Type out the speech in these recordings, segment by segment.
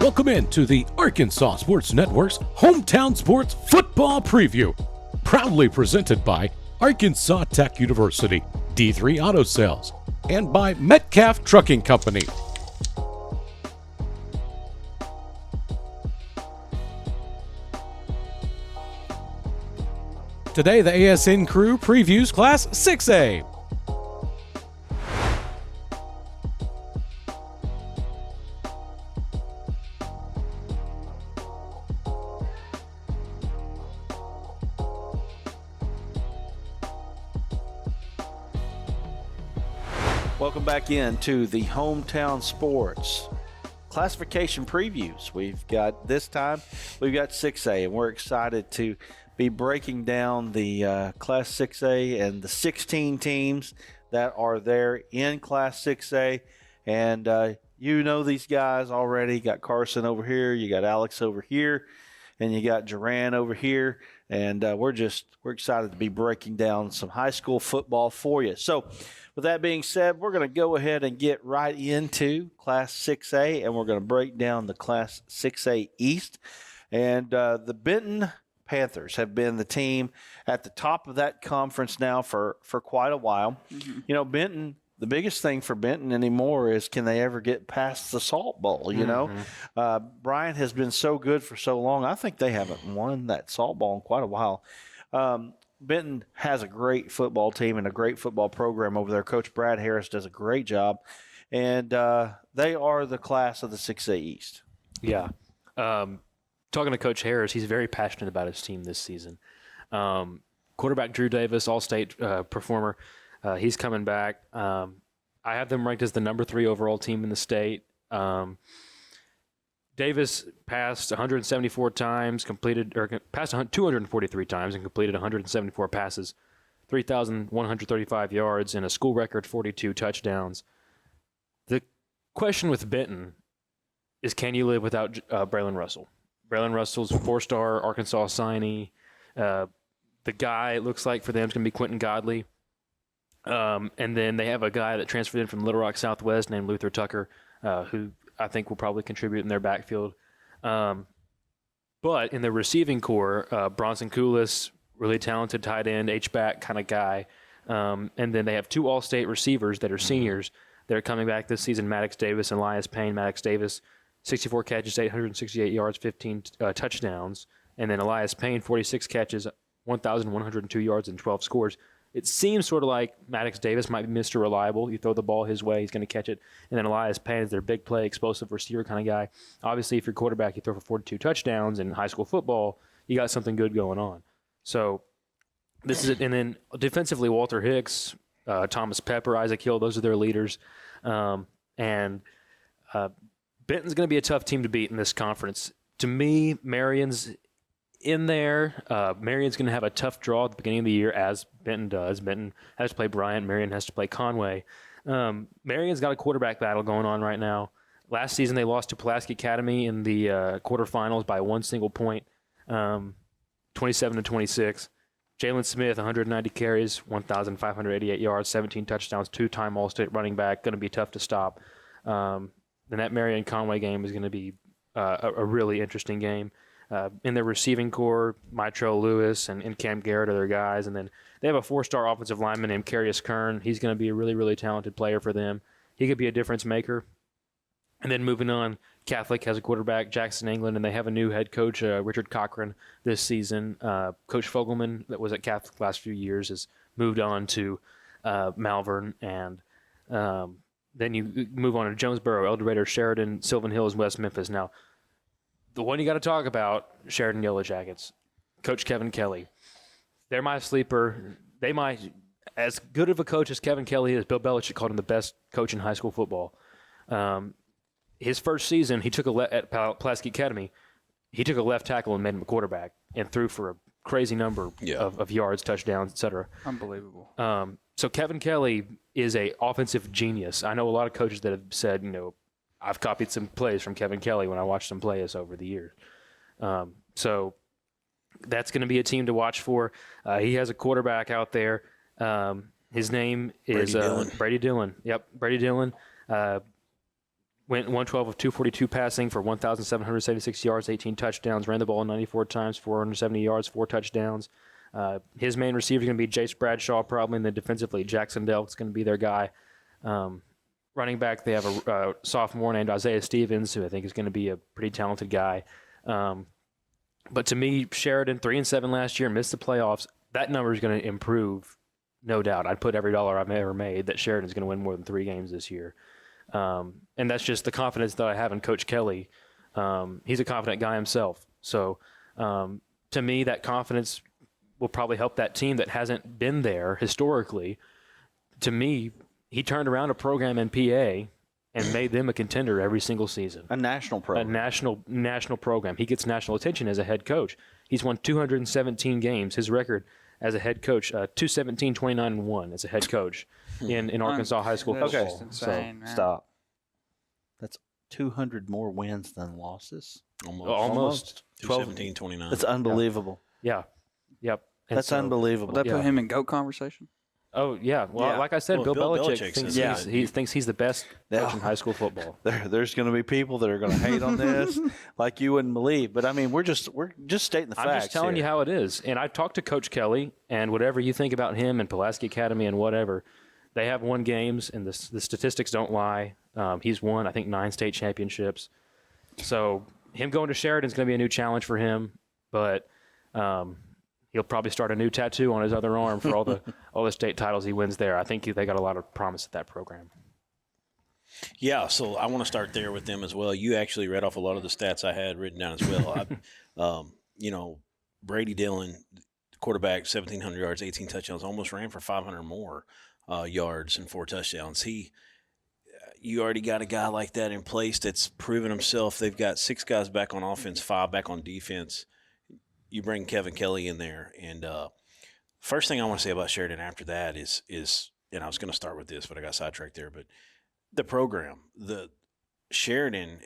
Welcome in to the Arkansas Sports Network's Hometown Sports Football Preview, proudly presented by Arkansas Tech University, D3 Auto Sales, and by Metcalf Trucking Company. Today, the ASN crew previews Class 6A. Welcome back into the Hometown Sports classification previews. We've got 6A, and we're excited to be breaking down the Class 6A and the 16 teams that are there in Class 6A. And you know these guys already. You got Carson over here, you got Alex over here, and you got Jaran over here. And we're excited to be breaking down some high school football for you. So with that being said, we're going to go ahead and get right into Class 6A, and we're going to break down the Class 6A East. And the Benton Panthers have been the team at the top of that conference now for quite a while. Mm-hmm. You know, Benton, the biggest thing for Benton anymore is can they ever get past the Salt Bowl, you know? Bryant has been so good for so long. I think they haven't won that Salt Bowl in quite a while. Benton has a great football team and a great football program over there. Coach Brad Harris does a great job, and they are the class of the 6A East. Yeah. Talking to Coach Harris, he's very passionate about his team this season. Quarterback Drew Davis, all-state performer, he's coming back. I have them ranked as the number 3 overall team in the state. Davis passed 174 times, passed 243 times and completed 174 passes, 3,135 yards, and a school record 42 touchdowns. The question with Benton is, can you live without Braylon Russell? Braylon Russell's a 4-star Arkansas signee. The guy, it looks like, for them is going to be Quentin Godley. And then they have a guy that transferred in from Little Rock Southwest named Luther Tucker, who I think will probably contribute in their backfield. But in the receiving core, Bronson Koulis, really talented tight end, H-back kind of guy. And then they have 2 all-state receivers that are seniors that are coming back this season, Maddox Davis and Elias Payne. Maddox Davis, 64 catches, 868 yards, 15 touchdowns. And then Elias Payne, 46 catches, 1,102 yards, and 12 scores. It seems sort of like Maddox Davis might be Mr. Reliable. You throw the ball his way, he's going to catch it. And then Elias Payne is their big play, explosive receiver kind of guy. Obviously, if you're quarterback, you throw for 42 touchdowns in high school football, you got something good going on. So this is it. And then defensively, Walter Hicks, Thomas Pepper, Isaac Hill, those are their leaders. And Benton's going to be a tough team to beat in this conference. To me, Marion's in there. Marion's going to have a tough draw at the beginning of the year, as Benton does. Benton has to play Bryant. Marion has to play Conway. Marion's got a quarterback battle going on right now. Last season, they lost to Pulaski Academy in the quarterfinals by 1 single point, 27-26. Jalen Smith, 190 carries, 1,588 yards, 17 touchdowns, 2-time All-State running back. Going to be tough to stop. Then that Marion-Conway game is going to be a really interesting game. In their receiving core, Mitro Lewis and Cam Garrett are their guys. And then they have a 4-star offensive lineman named Carius Kern. He's going to be a really, really talented player for them. He could be a difference maker. And then moving on, Catholic has a quarterback, Jackson England, and they have a new head coach, Richard Cochran, this season. Coach Fogelman, that was at Catholic the last few years, has moved on to Malvern. And then you move on to Jonesboro, El Dorado, Sheridan, Sylvan Hills, West Memphis. Now, the one you got to talk about, Sheridan Yellow Jackets, Coach Kevin Kelly. They're my sleeper. They might, as good of a coach as Kevin Kelly is, Bill Belichick called him the best coach in high school football. His first season, he took at Pulaski Academy, he took a left tackle and made him a quarterback and threw for a crazy number of yards, touchdowns, etc. Unbelievable. So Kevin Kelly is a offensive genius. I know a lot of coaches that have said, I've copied some plays from Kevin Kelly when I watched him play us over the years. So that's going to be a team to watch for. He has a quarterback out there. His name is Brady Dillon. Yep, Brady Dillon. Went 112 of 242 passing for 1,776 yards, 18 touchdowns. Ran the ball 94 times, 470 yards, 4 touchdowns. His main receiver is going to be Jace Bradshaw, probably, and then defensively, Jackson Delk's going to be their guy. Running back, they have a sophomore named Isaiah Stevens, who I think is going to be a pretty talented guy. But to me, Sheridan, 3-7 last year, missed the playoffs. That number is going to improve, no doubt. I'd put every dollar I've ever made that Sheridan's going to win more than 3 games this year. And that's just the confidence that I have in Coach Kelly. He's a confident guy himself. So to me, that confidence will probably help that team that hasn't been there historically. To me, he turned around a program in PA and made them a contender every single season. A national program. A national program. He gets national attention as a head coach. He's won 217 games. His record as a head coach, 217, 29-1 as a head coach in Arkansas high school Okay, football. so stop. That's 200 more wins than losses. Almost. 17, 29. That's unbelievable. Yeah. Yep. And That's unbelievable. Would that put him in GOAT conversation? Oh, yeah. Well, Yeah. like I said, Well, Bill Bill Belichick Belichick thinks he's the best coach in high school football. There's going to be people that are going to hate on this like you wouldn't believe. But, I mean, we're just stating the facts. I'm just telling you how it is. And I talked to Coach Kelly, and whatever you think about him and Pulaski Academy and whatever, they have won games, and the statistics don't lie. He's won, I think, 9 state championships. So him going to Sheridan is going to be a new challenge for him. But he'll probably start a new tattoo on his other arm for all the state titles he wins there. I think they got a lot of promise at that program. Yeah, so I want to start there with them as well. You actually read off a lot of the stats I had written down as well. Brady Dillon, quarterback, 1,700 yards, 18 touchdowns, almost ran for 500 more yards and 4 touchdowns. You already got a guy like that in place that's proven himself. They've got 6 guys back on offense, 5 back on defense. You bring Kevin Kelly in there, and first thing I want to say about Sheridan after that is, and I was going to start with this, but I got sidetracked there. But the program, the Sheridan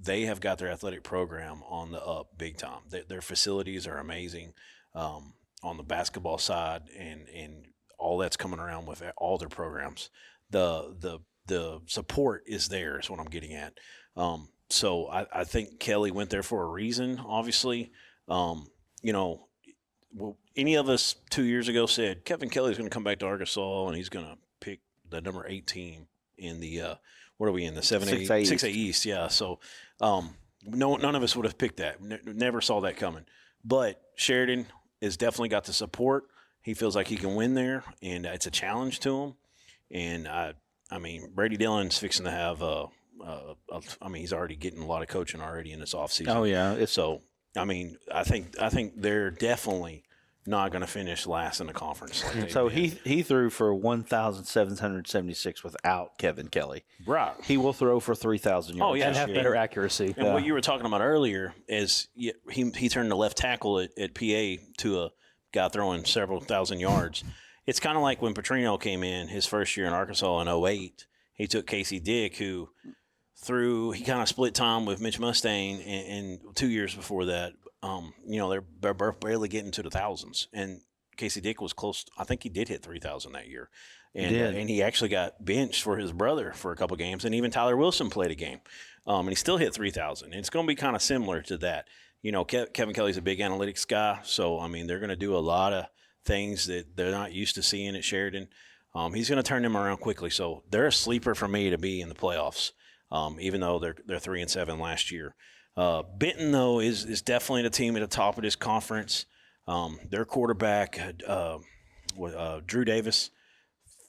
they have got their athletic program on the up big time. Their facilities are amazing on the basketball side, and all that's coming around with all their programs. The support is there is what I'm getting at. So I think Kelly went there for a reason, obviously. Any of us 2 years ago said Kevin Kelly's going to come back to Arkansas and he's going to pick the number 8 team in the what are we in the 6A East? Yeah. So none of us would have picked that. Never saw that coming. But Sheridan has definitely got the support. He feels like he can win there, and it's a challenge to him. And I mean, Brady Dillon's fixing to have he's already getting a lot of coaching already in this offseason. Oh yeah. So. I mean, I think they're definitely not going to finish last in the conference. Like So he threw for 1,776 without Kevin Kelly. Right. He will throw for 3,000 yards. Oh, yeah. And have better accuracy. And what you were talking about earlier is he turned the left tackle at PA to a guy throwing several thousand yards. It's kind of like when Petrino came in his first year in Arkansas in 2008. He took Casey Dick, who – he kind of split time with Mitch Mustaine, and 2 years before that, they're barely getting to the thousands. And Casey Dick was close. I think he did hit 3,000 that year. And he actually got benched for his brother for a couple games, and even Tyler Wilson played a game. And he still hit 3,000. And it's going to be kind of similar to that. Kevin Kelly's a big analytics guy, so, I mean, they're going to do a lot of things that they're not used to seeing at Sheridan. He's going to turn them around quickly. So they're a sleeper for me to be in the playoffs. Even though they're 3-7 last year. Benton, though, is definitely the team at the top of this conference. Their quarterback, Drew Davis,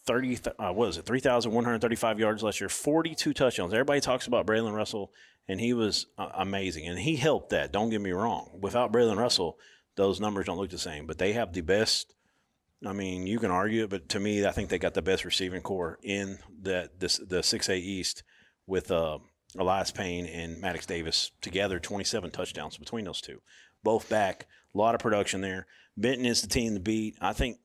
3,135 yards last year, 42 touchdowns. Everybody talks about Braylon Russell, and he was amazing. And he helped that, don't get me wrong. Without Braylon Russell, those numbers don't look the same. But they have the best – I mean, you can argue it, but to me, I think they got the best receiving core in the 6A East with Elias Payne and Maddox Davis together, 27 touchdowns between those two. Both back, a lot of production there. Benton is the team to beat. I think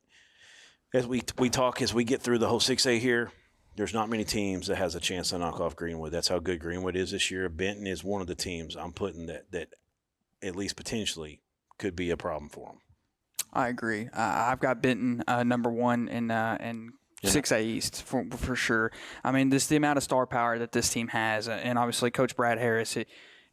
as we get through the whole 6A here, there's not many teams that has a chance to knock off Greenwood. That's how good Greenwood is this year. Benton is one of the teams I'm putting that at least potentially could be a problem for them. I agree. I've got Benton number 1 and 6A East for sure. I mean, the amount of star power that this team has, and obviously Coach Brad Harris.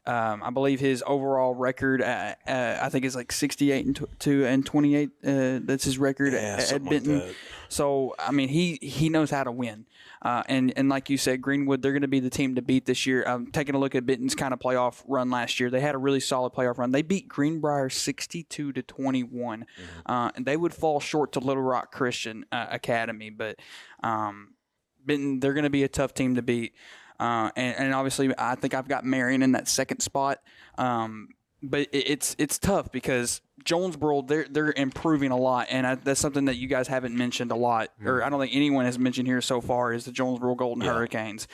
I believe his overall record, I think, is like 68 and 28. That's his record at Benton. Like that. So I mean, he knows how to win. And like you said, Greenwood, they're going to be the team to beat this year. Taking a look at Benton's kind of playoff run last year, they had a really solid playoff run. They beat Greenbrier 62-21, and they would fall short to Little Rock Christian Academy. But Benton, they're going to be a tough team to beat. And obviously, I think I've got Marion in that second spot. But it's tough because Jonesboro, they're improving a lot, and that's something that you guys haven't mentioned a lot, or I don't think anyone has mentioned here so far, is the Jonesboro Golden Hurricanes.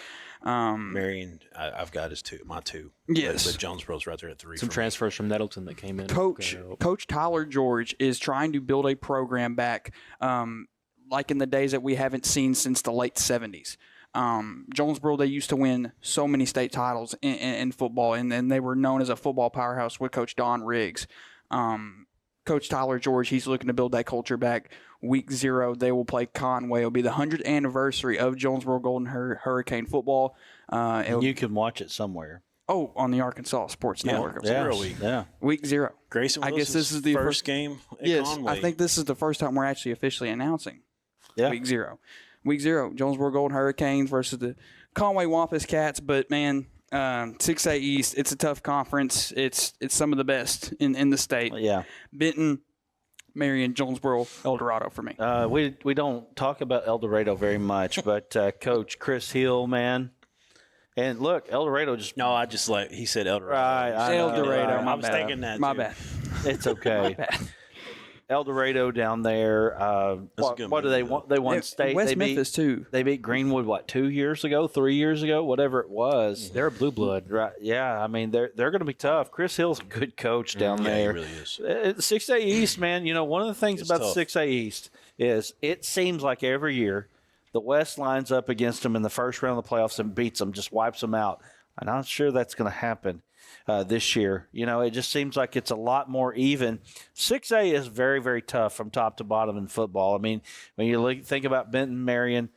Marion, I've got my two. Yes. But Jonesboro's right there at 3. Some transfers from Nettleton that came in. Coach Tyler George is trying to build a program back like in the days that we haven't seen since the late 70s. Jonesboro, they used to win so many state titles in football, and they were known as a football powerhouse with Coach Don Riggs. Coach Tyler George, he's looking to build that culture back. Week 0, they will play Conway. It'll be the 100th anniversary of Jonesboro Golden Hurricane football. You can watch it somewhere. Oh, on the Arkansas Sports Network. Week 0. Grayson Willis, I guess this is the first game at Conway. I think this is the first time we're actually officially announcing Week 0. Week 0, Jonesboro Golden Hurricanes versus the Conway Wampus Cats. But, man, 6A East, it's a tough conference. It's some of the best in the state. Yeah. Benton, Marion, Jonesboro, El Dorado for me. We don't talk about El Dorado very much, but Coach Chris Hill, man. And look, El Dorado just – No, I just he said El Dorado. Right, El Dorado, I was thinking that, My too. bad. It's okay. My bad. El Dorado down there. What do they want? They won state. West Memphis, too. They beat Greenwood, 2 years ago, 3 years ago, whatever it was. They're a blue blood. Right. Yeah, I mean, they're going to be tough. Chris Hill's a good coach down there. He really is. 6A East, man, one of the things about tough. 6A East is it seems like every year the West lines up against them in the first round of the playoffs and beats them, just wipes them out. I'm not sure that's going to happen this year. It just seems like it's a lot more even. 6A is very, very tough from top to bottom in football. I mean, when you think about Benton, Marion,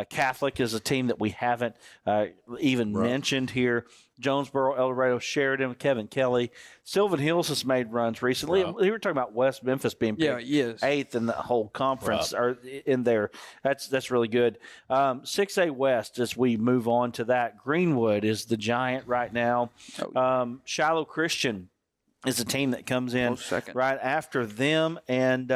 Catholic is a team that we haven't even mentioned here. Jonesboro, El Dorado, Sheridan, Kevin Kelly. Sylvan Hills has made runs recently. Right. We were talking about West Memphis being picked 8th in the whole conference or in there. That's really good. 6A West, as we move on to that, Greenwood is the giant right now. Shiloh Christian is a team that comes in right after them. And,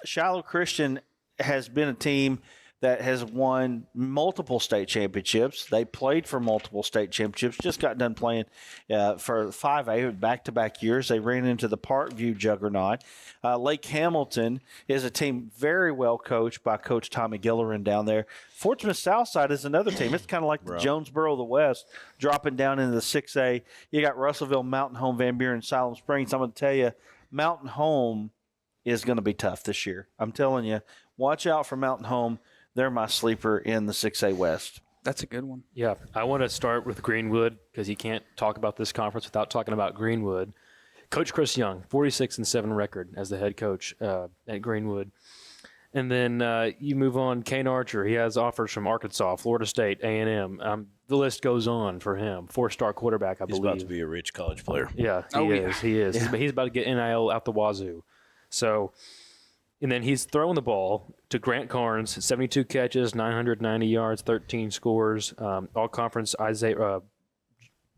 Shiloh Christian has been a team that has won multiple state championships. They played for multiple state championships, just got done playing for 5A back-to-back years. They ran into the Parkview juggernaut. Lake Hamilton is a team very well coached by Coach Tommy Gillerin down there. Fort Smith Southside is another team. It's kind of like the Jonesboro of the West, dropping down into the 6A. You got Russellville, Mountain Home, Van Buren, Siloam Springs. I'm going to tell you, Mountain Home is going to be tough this year. I'm telling you, watch out for Mountain Home. They're my sleeper in the 6A West. That's a good one. Yeah, I want to start with Greenwood because you can't talk about this conference without talking about Greenwood. Coach Chris Young, 46-7 record as the head coach at Greenwood. And then you move on, Kane Archer. He has offers from Arkansas, Florida State, A&M. The list goes on for him. 4-star quarterback, I believe. He's about to be a rich college player. Yeah, he is. Yeah. He's about to get NIL out the wazoo. So, and then he's throwing the ball to Grant Carnes, 72 catches, 990 yards, 13 scores. All-conference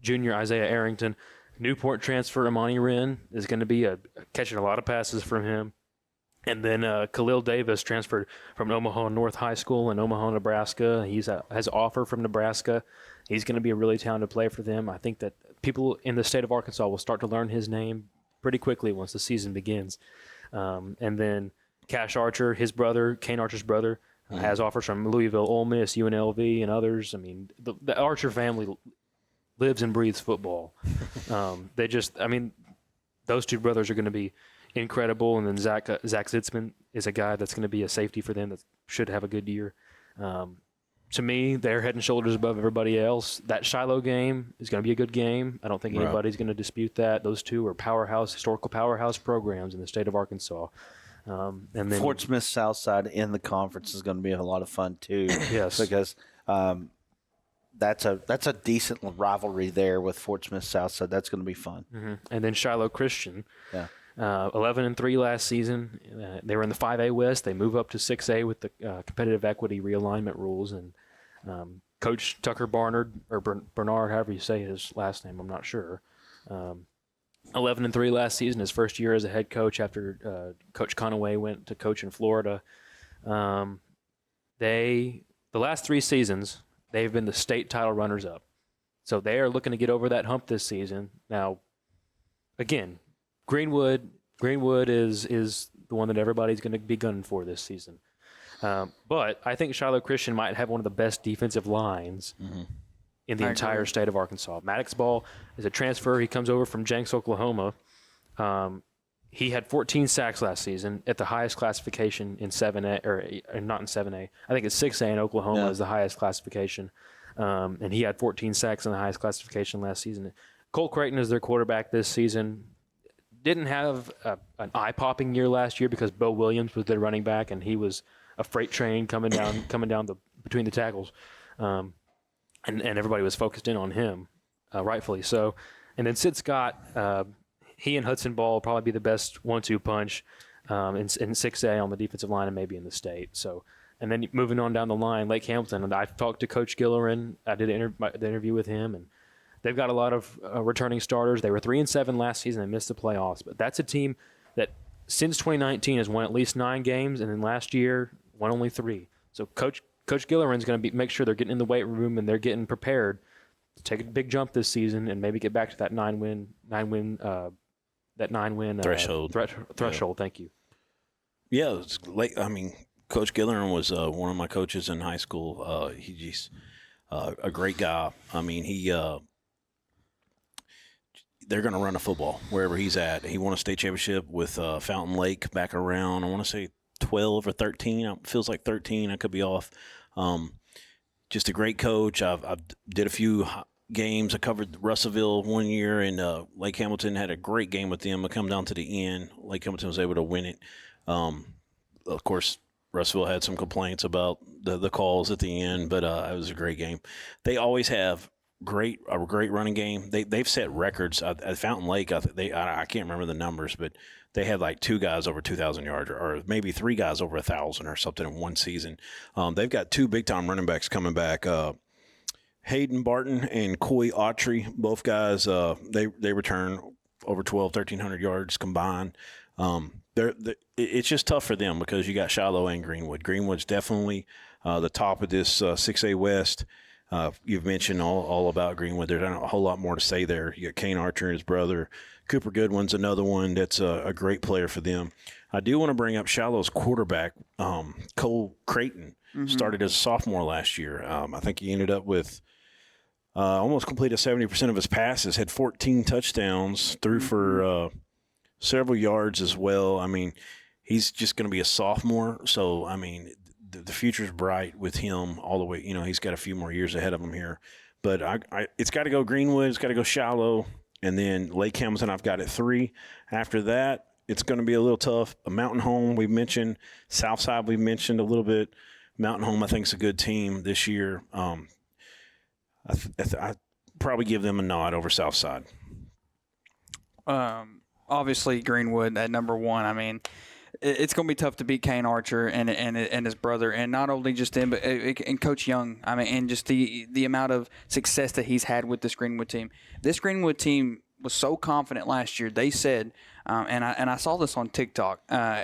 junior Isaiah Arrington. Newport transfer Amani Wren is going to be catching a lot of passes from him. And then Khalil Davis transferred from Omaha North High School in Omaha, Nebraska. He has an offer from Nebraska. He's going to be a really talented player for them. I think that people in the state of Arkansas will start to learn his name pretty quickly once the season begins. And then Cash Archer, his brother, Kane Archer's brother, has offers from Louisville, Ole Miss, UNLV, and others. I mean, the Archer family lives and breathes football. Those two brothers are going to be incredible. And then Zach Zitzman is a guy that's going to be a safety for them that should have a good year. To me, they're head and shoulders above everybody else. That Shiloh game is going to be a good game. I don't think anybody's going to dispute that. Those two are historical powerhouse programs in the state of Arkansas. And then Fort Smith Southside in the conference is going to be a lot of fun too. Yes. Because that's a decent rivalry there with Fort Smith Southside. That's going to be fun. And then Shiloh Christian. Yeah. 11-3 last season. They were in the 5A West. They move up to 6A with the competitive equity realignment rules. And Coach Tucker Barnard, or Bernard, however you say his last name, I'm not sure. 11-3 last season, his first year as a head coach after Coach Conaway went to coach in Florida. The last 3 seasons, they've been the state title runners-up. So they are looking to get over that hump this season. Now, again, Greenwood is the one that everybody's going to be gunning for this season. But I think Shiloh Christian might have one of the best defensive lines in the entire state of Arkansas. Maddox Ball is a transfer. He comes over from Jenks, Oklahoma. He had 14 sacks last season at the highest classification in 7A, or not in 7A. I think it's 6A in Oklahoma is the highest classification. And he had 14 sacks in the highest classification last season. Cole Creighton is their quarterback this season. Didn't have an eye-popping year last year because Bo Williams was their running back, and he was a freight train coming down between the tackles, and everybody was focused in on him, rightfully so. And then Sid Scott, he and Hudson Ball will probably be the best 1-2 punch in 6A on the defensive line and maybe in the state. So, and then moving on down the line, Lake Hamilton. And I talked to Coach Gillerin. I did the interview with him, and they've got a lot of returning starters. They were 3-7 last season. They missed the playoffs, but that's a team that since 2019 has won at least 9 games, and then last year won only 3. So Coach Gillerin's going to make sure they're getting in the weight room and they're getting prepared to take a big jump this season and maybe get back to that 9-win threshold. Threshold. Thank you. Yeah, it's late. I mean, Coach Gillerin was one of my coaches in high school. He's a great guy. I mean, they're going to run a football wherever he's at. He won a state championship with Fountain Lake back around, I want to say 12 or 13. It feels like 13. I could be off. Just a great coach. I did a few games. I covered Russellville one year, and Lake Hamilton had a great game with them. I come down to the end. Lake Hamilton was able to win it. Of course, Russellville had some complaints about the calls at the end, but it was a great game. They always have a great running game. They've set records at Fountain Lake. I can't remember the numbers, but they had like 2 guys over 2,000 yards, or maybe 3 guys over 1,000 or something in one season. They've got 2 big time running backs coming back. Hayden Barton and Coy Autry, both guys. They return over 1,300 yards combined. It's just tough for them because you got Shiloh and Greenwood. Greenwood's definitely the top of this 6A West. You've mentioned all about Greenwood. There's not a whole lot more to say there. You got Kane Archer and his brother. Cooper Goodwin's another one that's a great player for them. I do want to bring up Shiloh's quarterback, Cole Creighton. Started as a sophomore last year. I think he ended up with almost completed 70% of his passes, had 14 touchdowns, threw for several yards as well. I mean, he's just going to be a sophomore. So, I mean, the future's bright with him all the way. You know, he's got a few more years ahead of him here. But it's got to go Greenwood. It's got to go Shiloh. And then Lake Hamilton, I've got at 3. After that, it's going to be a little tough. A Mountain Home, we've mentioned. Southside, we've mentioned a little bit. Mountain Home, I think, is a good team this year. I'd probably give them a nod over Southside. Obviously, Greenwood at number 1. I mean, it's going to be tough to beat Kane Archer and his brother, and not only just him, but and Coach Young. I mean, and just the amount of success that he's had with this Greenwood team. This Greenwood team was so confident last year. They said, and I saw this on TikTok.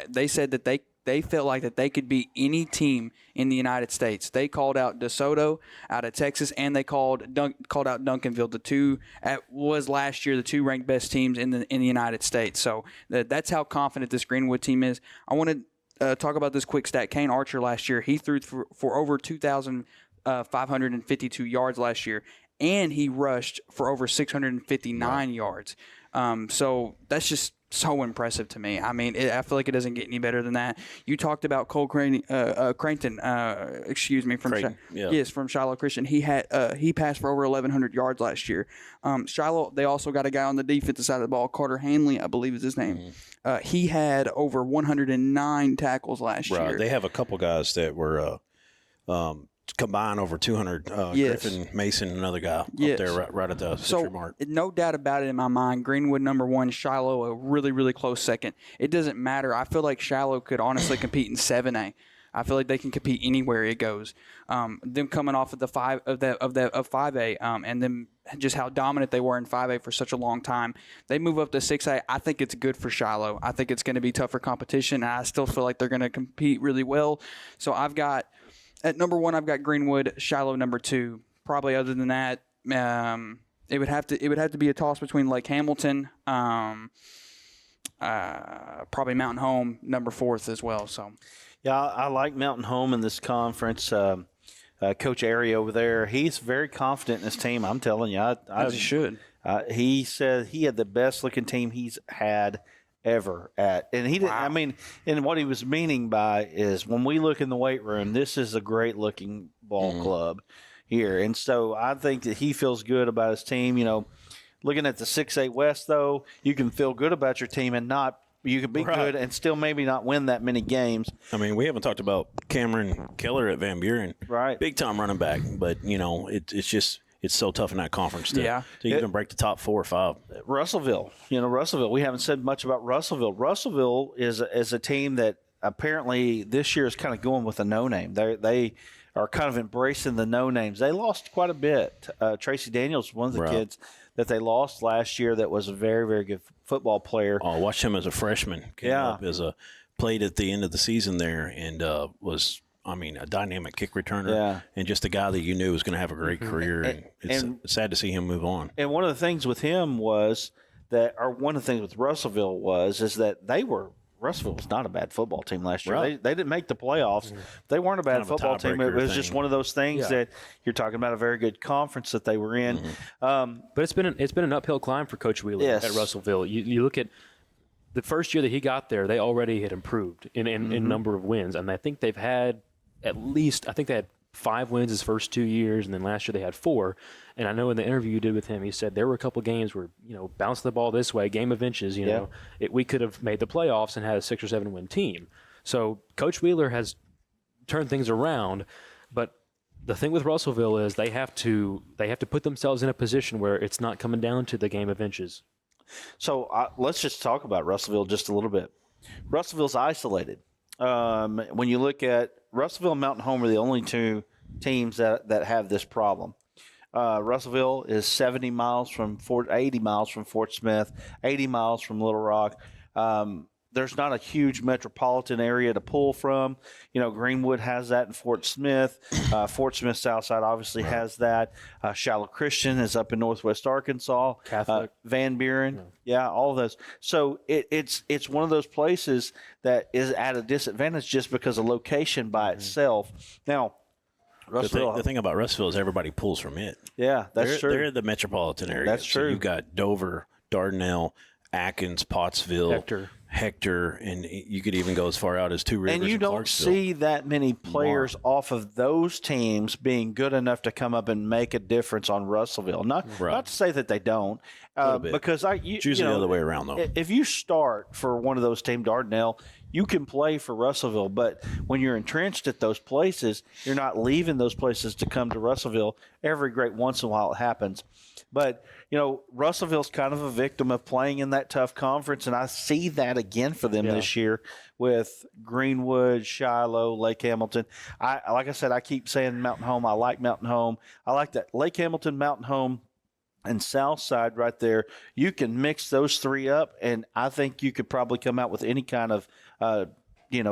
They said that they felt like that they could beat any team in the United States. They called out DeSoto out of Texas, and they called out Duncanville. The 2 was last year the 2 ranked best teams in the United States. So that's how confident this Greenwood team is. I want to talk about this quick stat. Kane Archer last year, he threw for over 2,552 yards last year, and he rushed for over 659 yards. So that's just so impressive to me. I mean, I feel like it doesn't get any better than that. You talked about Cole Creighton, from Shiloh Christian. He passed for over 1,100 yards last year. Shiloh, they also got a guy on the defensive side of the ball, Carter Hanley, I believe is his name. He had over 109 tackles last year. They have a couple guys that were combined over 200. Griffin Mason, another guy up there right at the century mark. No doubt about it in my mind. Greenwood number one, Shiloh a really, really close second. It doesn't matter. I feel like Shiloh could honestly compete in 7A. I feel like they can compete anywhere it goes. Them coming off of the 5A, and then just how dominant they were in 5A for such a long time. They move up to 6A. I think it's good for Shiloh. I think it's going to be tougher competition, and I still feel like they're going to compete really well. So at number one, I've got Greenwood. Shiloh number two. Probably other than that, it would have to be a toss between Lake Hamilton, probably Mountain Home number fourth as well. So, yeah, I like Mountain Home in this conference. Coach Airy over there, he's very confident in his team. I'm telling you, as he should. He said he had the best looking team he's had ever at, and he didn't. Wow. I mean, and what he was meaning by is when we look in the weight room, this is a great looking ball club here, and so I think that he feels good about his team. You know, looking at the 6A West, though, you can feel good about your team and not. You can be good and still maybe not win that many games. I mean, we haven't talked about Cameron Keller at Van Buren, right? Big time running back, but it's just. It's so tough in that conference to even break the top 4 or 5. Russellville, we haven't said much about Russellville. Russellville is a team that apparently this year is kind of going with a no-name. They are kind of embracing the no-names. They lost quite a bit. Tracy Daniels, one of the kids that they lost last year that was a very, very good football player. Oh, I watched him as a freshman. Came up played at the end of the season there and was – a dynamic kick returner and just a guy that you knew was going to have a great career. And it's sad to see him move on. And one of the things with him was that, or one of the things with Russellville is that Russellville was not a bad football team last year. Right. They didn't make the playoffs. They weren't a bad football team. It was just one of those things that you're talking about a very good conference that they were in. But it's been an uphill climb for Coach Wheeler at Russellville. You look at the first year that he got there, they already had improved in number of wins. And I think they've had they had 5 wins his first 2 years, and then last year they had 4. And I know in the interview you did with him, he said there were a couple games where, bounce the ball this way, game of inches, we could have made the playoffs and had a 6 or 7 win team. So Coach Wheeler has turned things around, but the thing with Russellville is they have to put themselves in a position where it's not coming down to the game of inches. So let's just talk about Russellville just a little bit. Russellville's isolated. When you look at Russellville and Mountain Home are the only 2 teams that have this problem. Russellville is 80 miles from Fort Smith, 80 miles from Little Rock. There's not a huge metropolitan area to pull from. Greenwood has that in Fort Smith. Fort Smith Southside obviously has that. Shiloh Christian is up in northwest Arkansas. Catholic. Van Buren. Yeah, all of those. So it's one of those places that is at a disadvantage just because of location by itself. Now, the thing about Russellville is everybody pulls from it. Yeah, that's true. They're the metropolitan area. That's true. So you've got Dover, Dardanelle, Atkins, Pottsville, Hector, and you could even go as far out as Two Rivers. And you don't see that many players off of those teams being good enough to come up and make a difference on Russellville. Not to say that they don't, because it's usually the other way around though. If you start for one of those teams, Dardanelle, you can play for Russellville, but when you're entrenched at those places, you're not leaving those places to come to Russellville. Every great once in a while it happens. But, Russellville's kind of a victim of playing in that tough conference, and I see that again for them this year with Greenwood, Shiloh, Lake Hamilton. Like I said, I keep saying Mountain Home. I like Mountain Home. I like that Lake Hamilton, Mountain Home, and Southside right there. You can mix those 3 up, and I think you could probably come out with any kind of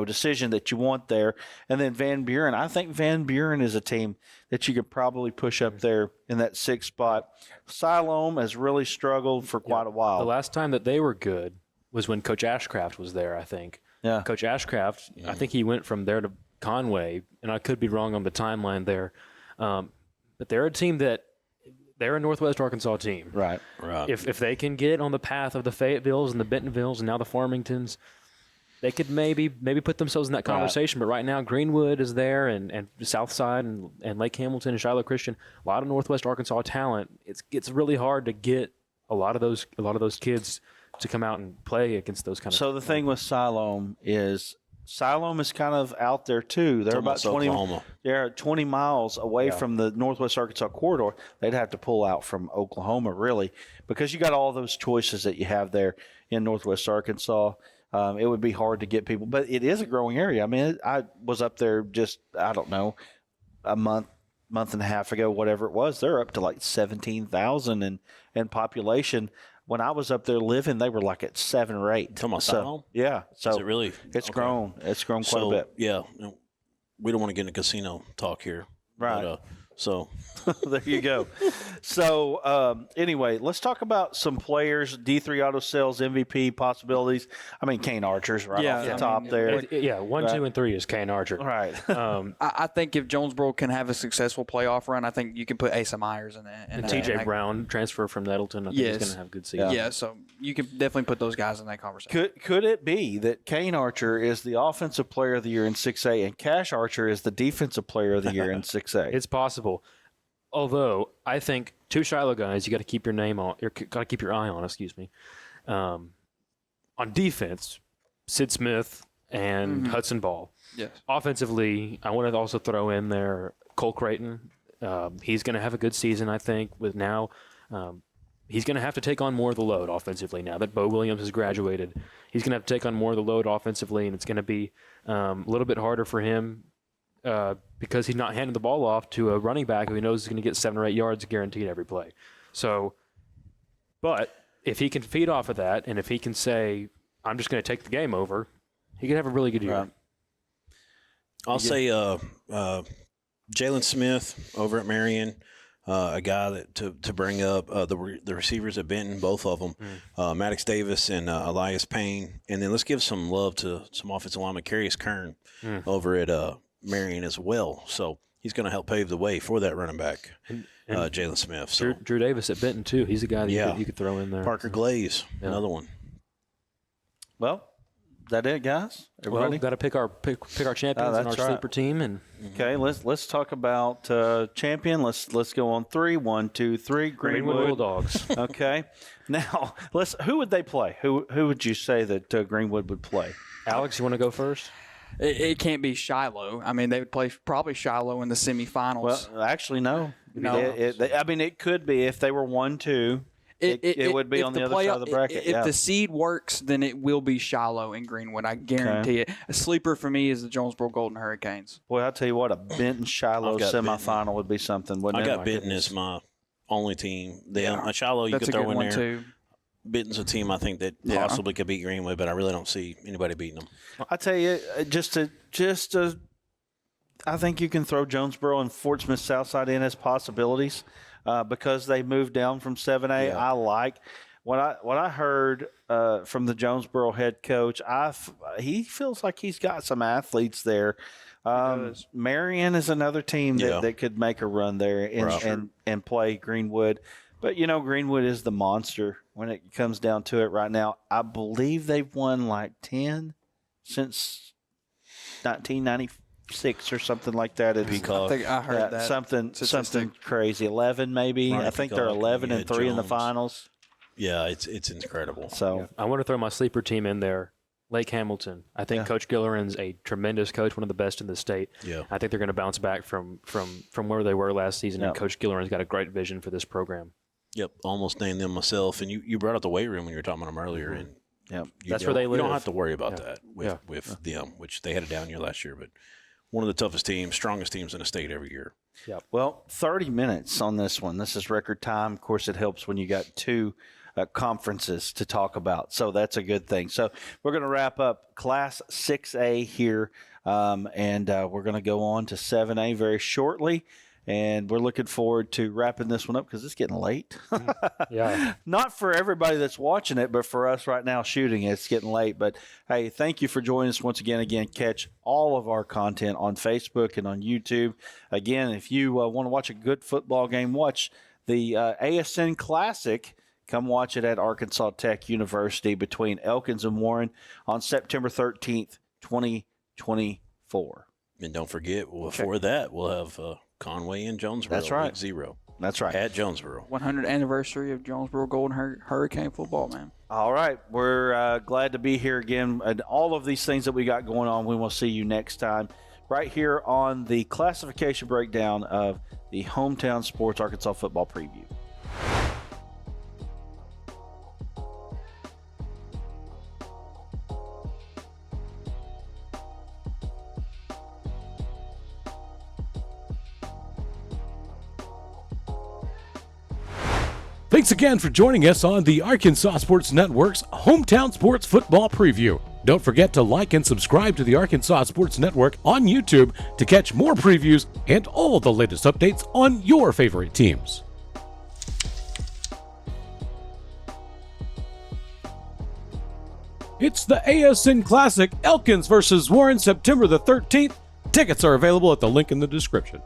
decision that you want there. And then Van Buren, I think Van Buren is a team that you could probably push up there in that 6th spot. Siloam has really struggled for quite a while. The last time that they were good was when Coach Ashcraft was there, I think. Yeah. Coach Ashcraft, I think he went from there to Conway, and I could be wrong on the timeline there. But they're a team that they're a Northwest Arkansas team. Right. If they can get on the path of the Fayettevilles and the Bentonvilles and now the Farmingtons, they could maybe put themselves in that conversation. But right now, Greenwood is there, and Southside and Lake Hamilton and Shiloh Christian, a lot of Northwest Arkansas talent. It's really hard to get a lot of those kids to come out and play against those kind of. So the thing with Siloam is kind of out there too. They're about 20. Oklahoma. They're 20 miles away from the Northwest Arkansas corridor. They'd have to pull out from Oklahoma, really, because you got all those choices that you have there in Northwest Arkansas. It would be hard to get people, but it is a growing area. I mean, I was up there just, I don't know, a month and a half ago, whatever it was. They're up to like 17,000 in population. When I was up there living, they were like at 7 or 8. Talking about Siloam? Yeah. So Is it really? It's grown. It's grown quite So, a bit. yeah, we don't want to get into casino talk here. Right. But, so There you go. So, anyway, let's talk about some players, D3 Auto Sales MVP possibilities. I mean, Kane Archer's right off the top there. 1, 2, and 3 is Kane Archer. Right. I think if Jonesboro can have a successful playoff run, I think you can put Asa Myers in that. And TJ Brown, transfer from Nettleton, I think he's going to have a good season. Yeah, so you can definitely put those guys in that conversation. Could it be that Kane Archer is the offensive player of the year in 6A and Cash Archer is the defensive player of the year in 6A? It's possible. Although I think 2 Shiloh guys, you got to keep your name on, got to keep your eye on. Excuse me. On defense, Sid Smith and Hudson Ball. Yes. Offensively, I want to also throw in there Cole Creighton. He's going to have a good season, I think. With now, he's going to have to take on more of the load offensively now that Bo Williams has graduated. He's going to have to take on more of the load offensively, and it's going to be a little bit harder for him. Because he's not handing the ball off to a running back who he knows is going to get 7 or 8 yards guaranteed every play. So, but if he can feed off of that, and if he can say, I'm just going to take the game over, he could have a really good year. Right. I'll say Jalen Smith over at Marion, a guy that to bring up the receivers at Benton, both of them, Maddox Davis and Elias Payne. And then let's give some love to some offensive lineman, Carius Kern, over at Marion as well. So he's going to help pave the way for that running back, Jalen Smith. So Drew Davis at Benton, too. He's a guy that you could throw in there. Parker Glaze, another one. Well, is that it, guys? Everybody? Well, we've got to pick our champions in our sleeper team. And Okay, let's talk about champion. Let's go on 3. 1, 2, 3. Greenwood Bulldogs. Okay. Now, who would they play? Who would you say that Greenwood would play? Alex, you want to go first? It can't be Shiloh. I mean, they would play probably Shiloh in the semifinals. Well, actually, no. No. It could be if they were 1-2. It would be on the other side of the bracket. If the seed works, then it will be Shiloh and Greenwood. I guarantee it. A sleeper for me is the Jonesboro Golden Hurricanes. Boy, I'll tell you what, a Benton Shiloh semifinal would be something, wouldn't it? I got Benton as my only team. Shiloh you That's could a throw good in one there. too. Benton's a team I think that possibly could beat Greenwood, but I really don't see anybody beating them. I tell you, I think you can throw Jonesboro and Fort Smith Southside in as possibilities because they moved down from 7A. I like what I heard from the Jonesboro head coach. He feels like he's got some athletes there. Marion is another team that could make a run there and play Greenwood. But, Greenwood is the monster when it comes down to it right now. I believe they've won like 10 since 1996 or something like that. I think I heard that. Something crazy. 11 maybe. Ronnie I think they're Peacock, 11-3 in the Jones. finals. Yeah, it's incredible. So I want to throw my sleeper team in there. Lake Hamilton. I think Coach Gilleran's a tremendous coach, one of the best in the state. Yeah. I think they're going to bounce back from where they were last season, and Coach Gilleran's got a great vision for this program. Yep, almost named them myself. And you brought up the weight room when you were talking about them earlier. And That's where they live. You don't have to worry about that with them, which they had a down year last year. But one of the toughest teams, strongest teams in the state every year. Yep. Well, 30 minutes on this one. This is record time. Of course, it helps when you got 2 conferences to talk about. So that's a good thing. So we're going to wrap up Class 6A here, and we're going to go on to 7A very shortly. And we're looking forward to wrapping this one up because it's getting late. Yeah. Not for everybody that's watching it, but for us right now shooting it, it's getting late. But, hey, thank you for joining us once again. Catch all of our content on Facebook and on YouTube. Again, if you want to watch a good football game, watch the ASN Classic. Come watch it at Arkansas Tech University between Elkins and Warren on September 13th, 2024. And don't forget, before that, we'll have Conway and Jonesboro. That's right. Week 0. That's right. At Jonesboro. 100th anniversary of Jonesboro Golden Hurricane football, man. All right. We're glad to be here again. And all of these things that we got going on, we will see you next time right here on the classification breakdown of the Hometown Sports Arkansas Football Preview. Thanks again for joining us on the Arkansas Sports Network's Hometown Sports Football Preview. Don't forget to like and subscribe to the Arkansas Sports Network on YouTube to catch more previews and all the latest updates on your favorite teams. It's the ASN Classic, Elkins versus Warren, September the 13th. Tickets are available at the link in the description.